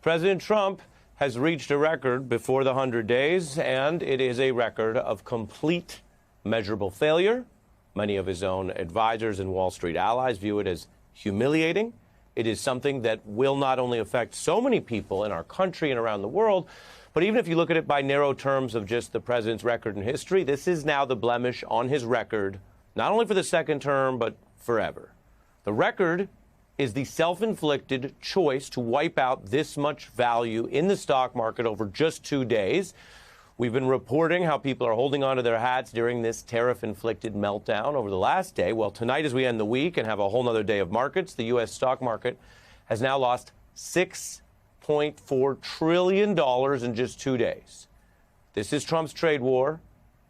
President Trump has reached a record before the 100 days, and it is a record of complete measurable failure. Many of his own advisors and Wall Street allies view it as humiliating. It is something that will not only affect so many people in our country and around the world, but even if you look at it by narrow terms of just the president's record in history, this is now the blemish on his record, not only for the second term, but forever. The record is the self-inflicted choice to wipe out this much value in the stock market over just 2 days. We've been reporting how people are holding onto their hats during this tariff-inflicted meltdown over the last day. Well, tonight, as we end the week and have a whole nother day of markets, the U.S. stock market has now lost $6.4 trillion in just 2 days. This is Trump's trade war.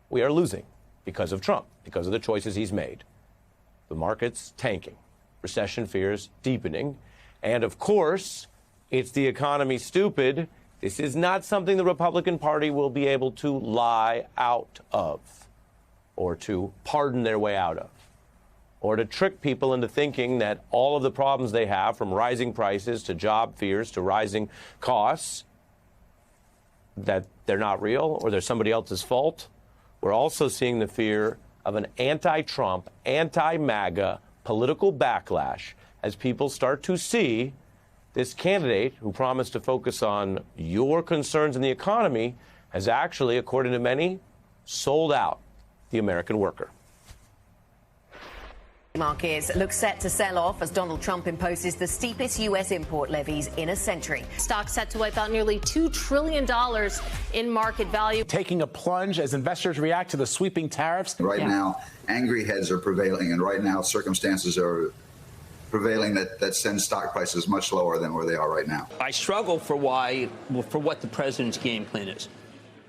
We are losing because of Trump, because of the choices he's made. The market's tanking. Recession fears deepening. And, of course, it's the economy stupid. This is not something the Republican Party will be able to lie out of or to pardon their way out of or to trick people into thinking that all of the problems they have, from rising prices to job fears to rising costs, that they're not real or they're somebody else's fault. We're also seeing the fear of an anti-Trump, anti-MAGA political backlash as people start to see this candidate who promised to focus on your concerns in the economy has actually, according to many, sold out the American worker. Markets look set to sell off as Donald Trump imposes the steepest U.S. import levies in a century. Stocks set to wipe out nearly $2 trillion in market value. Taking a plunge as investors react to the sweeping tariffs. Right now, angry heads are prevailing, and right now circumstances are prevailing that send stock prices much lower than where they are right now. I struggle for what the president's game plan is.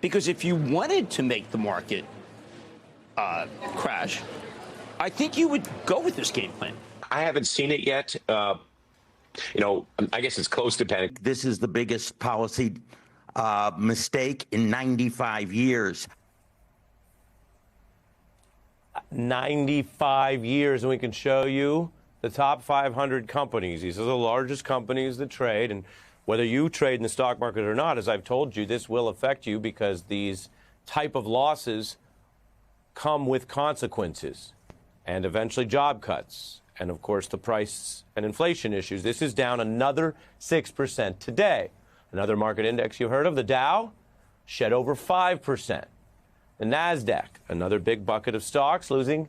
Because if you wanted to make the market crash, I think you would go with this game plan. I haven't seen it yet. I guess it's close to panic. This is the biggest policy mistake in 95 years. 95 years, and we can show you the top 500 companies. These are the largest companies that trade, and whether you trade in the stock market or not, as I've told you, this will affect you because these type of losses come with consequences and eventually job cuts and, of course, the price and inflation issues. This is down another 6% today. Another market index you heard of, the Dow, shed over 5%. The NASDAQ, another big bucket of stocks, losing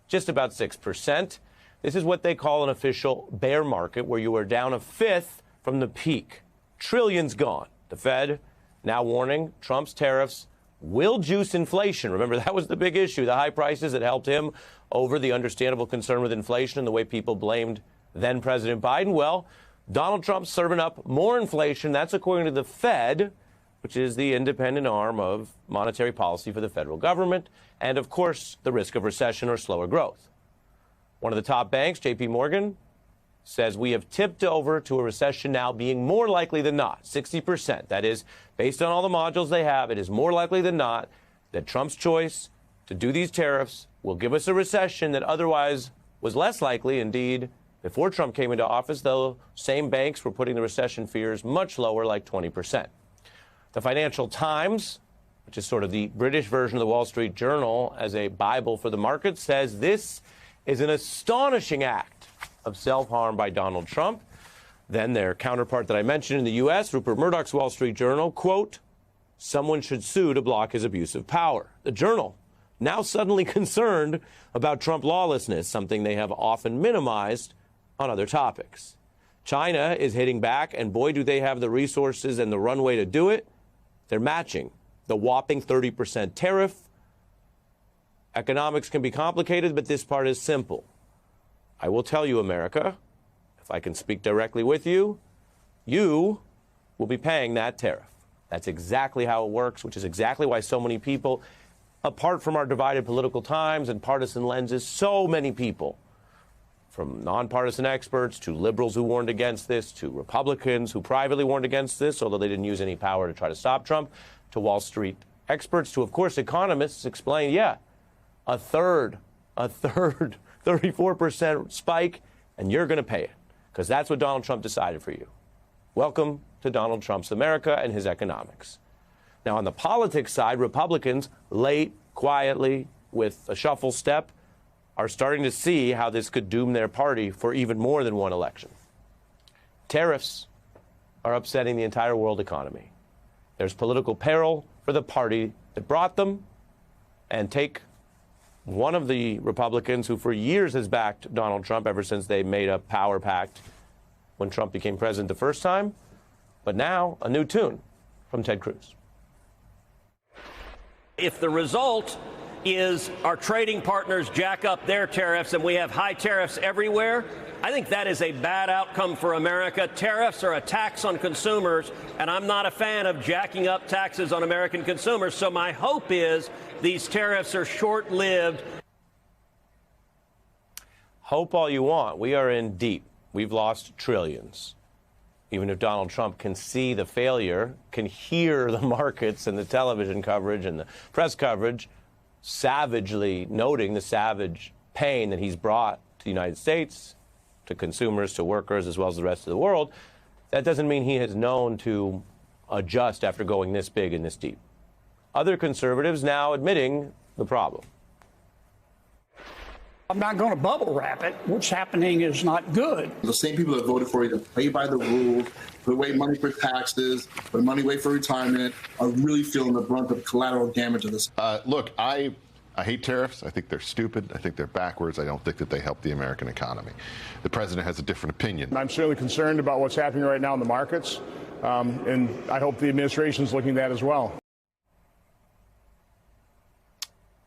just about 6%. This is what they call an official bear market, where you are down a fifth from the peak. Trillions gone. The Fed now warning Trump's tariffs will juice inflation. Remember, that was the big issue, the high prices that helped him over the understandable concern with inflation and the way people blamed then President Biden. Well, Donald Trump's serving up more inflation. That's according to the Fed, which is the independent arm of monetary policy for the federal government, and, of course, the risk of recession or slower growth. One of the top banks, J.P. Morgan, says we have tipped over to a recession now being more likely than not, 60%. That is, based on all the modules they have, it is more likely than not that Trump's choice to do these tariffs will give us a recession that otherwise was less likely. Indeed, before Trump came into office, though, same banks were putting the recession fears much lower, like 20%. The Financial Times, which is sort of the British version of the Wall Street Journal as a Bible for the market, says this is an astonishing act of self-harm by Donald Trump. Then their counterpart that I mentioned in the U.S., Rupert Murdoch's Wall Street Journal, quote, someone should sue to block his abuse of power. The Journal, now suddenly concerned about Trump lawlessness, something they have often minimized on other topics. China is hitting back, and boy, do they have the resources and the runway to do it. They're matching the whopping 30% tariff. Economics can be complicated, but this part is simple. I will tell you, America, if I can speak directly with you, you will be paying that tariff. That's exactly how it works, which is exactly why so many people, apart from our divided political times and partisan lenses, so many people, from nonpartisan experts to liberals who warned against this, to Republicans who privately warned against this, although they didn't use any power to try to stop Trump, to Wall Street experts, to, of course, economists explain, yeah, a third, 34% spike, and you're going to pay it, because that's what Donald Trump decided for you. Welcome to Donald Trump's America and his economics. Now, on the politics side, Republicans, late, quietly, with a shuffle step, are starting to see how this could doom their party for even more than one election. Tariffs are upsetting the entire world economy. There's political peril for the party that brought them, and take one of the Republicans who for years has backed Donald Trump ever since they made a power pact when Trump became president the first time, but now a new tune from Ted Cruz. If the result is our trading partners jack up their tariffs and we have high tariffs everywhere, I think that is a bad outcome for America. Tariffs are a tax on consumers, and I'm not a fan of jacking up taxes on American consumers. So my hope is these tariffs are short-lived. Hope all you want. We are in deep. We've lost trillions. Even if Donald Trump can see the failure, can hear the markets and the television coverage and the press coverage savagely noting the savage pain that he's brought to the United States, to consumers, to workers, as well as the rest of the world, that doesn't mean he has known to adjust after going this big and this deep. Other conservatives now admitting the problem. I'm not going to bubble wrap it. What's happening is not good. The same people that voted for you to play by the rules, put away money for taxes, put money away for retirement, are really feeling the brunt of collateral damage of this. Look, I hate tariffs. I think they're stupid. I think they're backwards. I don't think that they help the American economy. The president has a different opinion. I'm certainly concerned about what's happening right now in the markets, and I hope the administration is looking at that as well.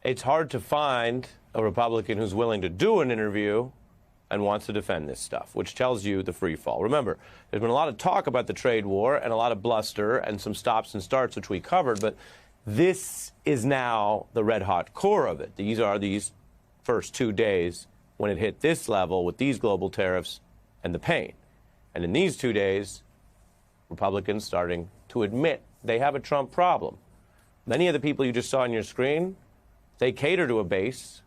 It's hard to find a Republican who's willing to do an interview and wants to defend this stuff, which tells you the free fall. Remember, there's been a lot of talk about the trade war and a lot of bluster and some stops and starts, which we covered, but this is now the red-hot core of it. These are these first 2 days when it hit this level with these global tariffs and the pain. And in these 2 days, Republicans starting to admit they have a Trump problem. Many of the people you just saw on your screen, they cater to a base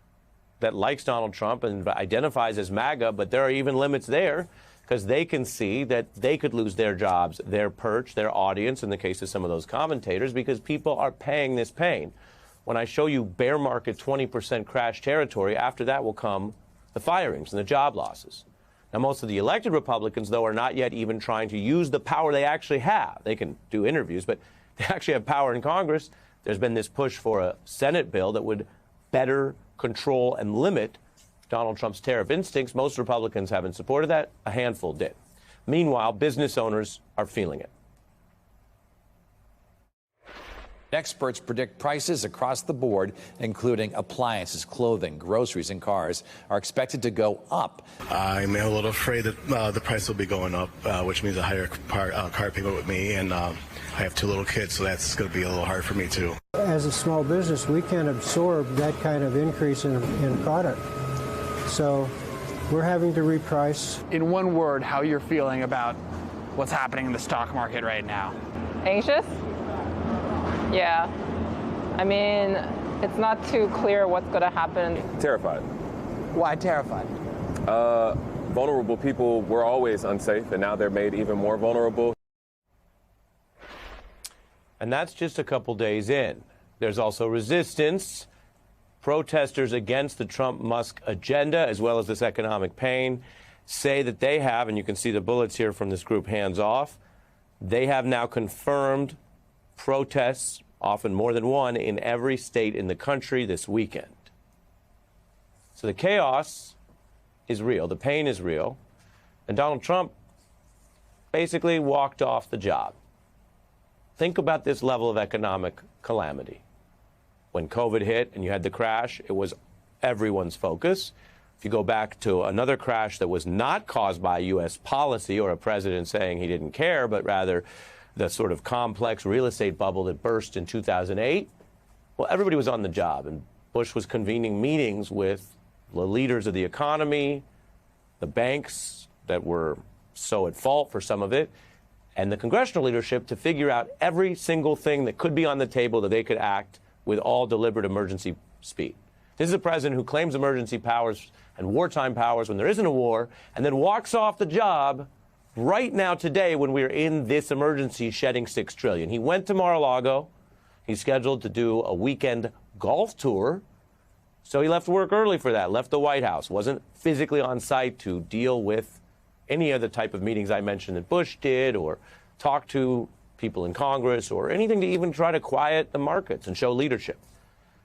that likes Donald Trump and identifies as MAGA, but there are even limits there because they can see that they could lose their jobs, their perch, their audience, in the case of some of those commentators, because people are paying this pain. When I show you bear market 20% crash territory, after that will come the firings and the job losses. Now, most of the elected Republicans, though, are not yet even trying to use the power they actually have. They can do interviews, but they actually have power in Congress. There's been this push for a Senate bill that would better control and limit Donald Trump's tariff instincts. Most Republicans haven't supported that. A handful did. Meanwhile, business owners are feeling it. Experts predict prices across the board, including appliances, clothing, groceries, and cars, are expected to go up. I'm a little afraid that the price will be going up, which means a higher car payment with me, and I have 2 little kids, so that's going to be a little hard for me, too. As a small business, we can't absorb that kind of increase in product. So we're having to reprice. In one word, how you're feeling about what's happening in the stock market right now? Anxious? Yeah. I mean, it's not too clear what's going to happen. Terrified. Why terrified? Vulnerable people were always unsafe, and now they're made even more vulnerable. And that's just a couple days in. There's also resistance. Protesters against the Trump-Musk agenda, as well as this economic pain, say that they have, and you can see the bullets here from this group, Hands Off, they have now confirmed protests, often more than one, in every state in the country this weekend. So the chaos is real. The pain is real. And Donald Trump basically walked off the job. Think about this level of economic calamity. When COVID hit and you had the crash, it was everyone's focus. If you go back to another crash that was not caused by U.S. policy or a president saying he didn't care, but rather the sort of complex real estate bubble that burst in 2008, well, everybody was on the job, and Bush was convening meetings with the leaders of the economy, the banks that were so at fault for some of it, and the congressional leadership to figure out every single thing that could be on the table that they could act with all deliberate emergency speed. This is a president who claims emergency powers and wartime powers when there isn't a war, and then walks off the job right now today when we're in this emergency shedding $6 trillion. He went to Mar-a-Lago. He's scheduled to do a weekend golf tour. So he left work early for that, left the White House, wasn't physically on site to deal with any of the type of meetings I mentioned that Bush did, or talk to people in Congress, or anything to even try to quiet the markets and show leadership.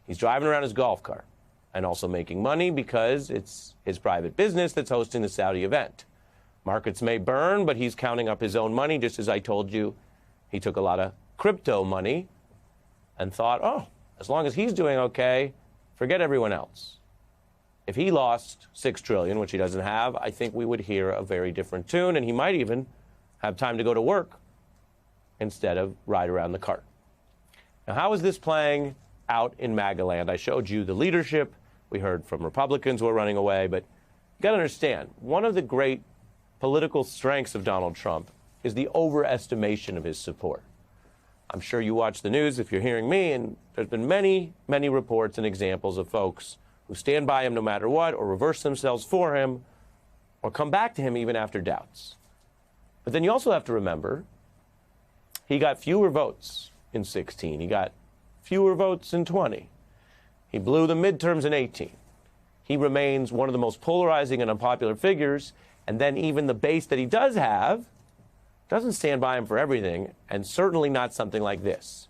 He's driving around his golf cart and also making money because it's his private business that's hosting the Saudi event. Markets may burn, but he's counting up his own money, just as I told you. He took a lot of crypto money and thought, oh, as long as he's doing okay, forget everyone else. If he lost $6 trillion, which he doesn't have, I think we would hear a very different tune, and he might even have time to go to work instead of ride around the cart. Now, how is this playing out in MAGA land? I showed you the leadership. We heard from Republicans who are running away, but you got to understand, one of the great political strengths of Donald Trump is the overestimation of his support. I'm sure you watch the news if you're hearing me, and there's been many, many reports and examples of folks who stand by him no matter what, or reverse themselves for him, or come back to him even after doubts. But then you also have to remember, he got fewer votes in 16. He got fewer votes in 20. He blew the midterms in 18. He remains one of the most polarizing and unpopular figures, and then even the base that he does have doesn't stand by him for everything, and certainly not something like this.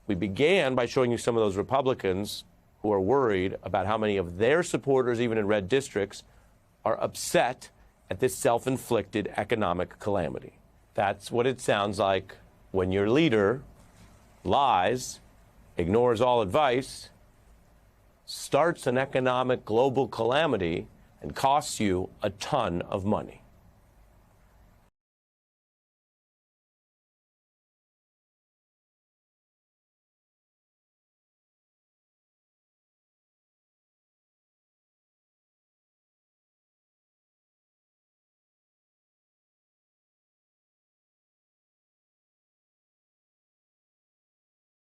We began by showing you some of those Republicans who are worried about how many of their supporters, even in red districts, are upset at this self-inflicted economic calamity. That's what it sounds like when your leader lies, ignores all advice, starts an economic global calamity, and costs you a ton of money.